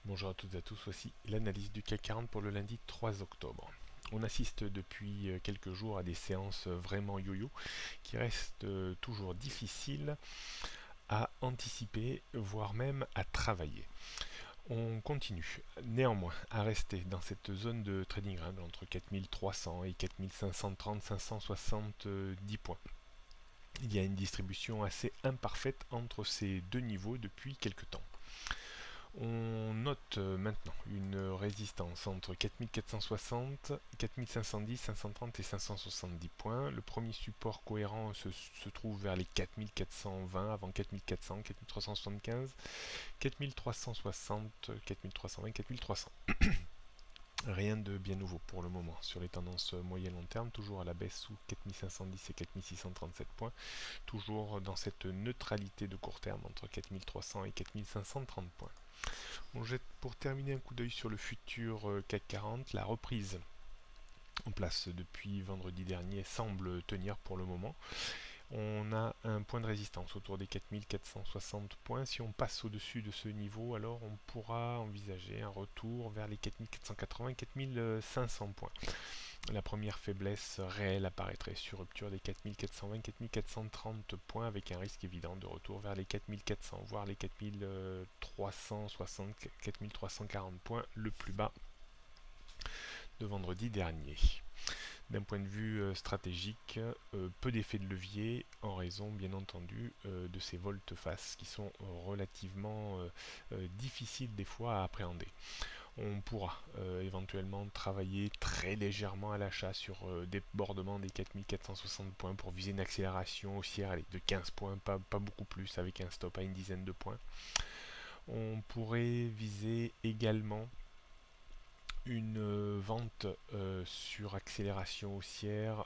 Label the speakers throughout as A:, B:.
A: Bonjour à toutes et à tous, voici l'analyse du CAC 40 pour le lundi 3 octobre. On assiste depuis quelques jours à des séances vraiment yo-yo qui restent toujours difficiles à anticiper, voire même à travailler. On continue néanmoins à rester dans cette zone de trading range entre 4300 et 4530-570 points. Il y a une distribution assez imparfaite entre ces deux niveaux depuis quelques temps. On note maintenant une résistance entre 4460, 4510, 530 et 570 points. Le premier support cohérent se trouve vers les 4420 avant 4400, 4375, 4360, 4320, 4300. Rien de bien nouveau pour le moment sur les tendances moyen long terme, toujours à la baisse sous 4510 et 4637 points, toujours dans cette neutralité de court terme entre 4300 et 4530 points. On jette pour terminer un coup d'œil sur le futur CAC 40. La reprise en place depuis vendredi dernier semble tenir pour le moment. On a un point de résistance autour des 4460 points. Si on passe au-dessus de ce niveau, alors on pourra envisager un retour vers les 4480 et 4500 points. La première faiblesse réelle apparaîtrait sur rupture des 4420-4430 points avec un risque évident de retour vers les 4400 voire les 4360-4340 points le plus bas de vendredi dernier. D'un point de vue stratégique, peu d'effets de levier en raison bien entendu de ces volte-face qui sont relativement difficiles des fois à appréhender. On pourra éventuellement travailler très légèrement à l'achat sur débordement des 4460 points pour viser une accélération haussière de 15 points, pas beaucoup plus, avec un stop à une dizaine de points. On pourrait viser également une vente sur accélération haussière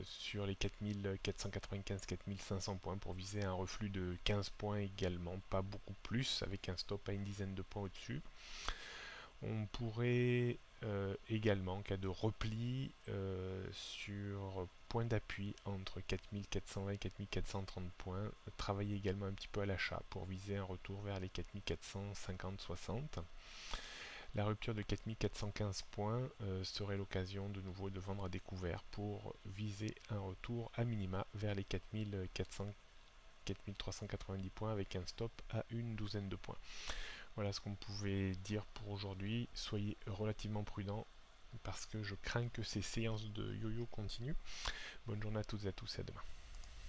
A: sur les 4495-4500 points pour viser un reflux de 15 points également, pas beaucoup plus, avec un stop à une dizaine de points au-dessus. On pourrait également, en cas de repli sur point d'appui entre 4420 et 4430 points, travailler également un petit peu à l'achat pour viser un retour vers les 4450-60. La rupture de 4415 points serait l'occasion de nouveau de vendre à découvert pour viser un retour à minima vers les 4390 points avec un stop à une douzaine de points. Voilà ce qu'on pouvait dire pour aujourd'hui. Soyez relativement prudents parce que je crains que ces séances de yo-yo continuent. Bonne journée à toutes et à tous et à demain.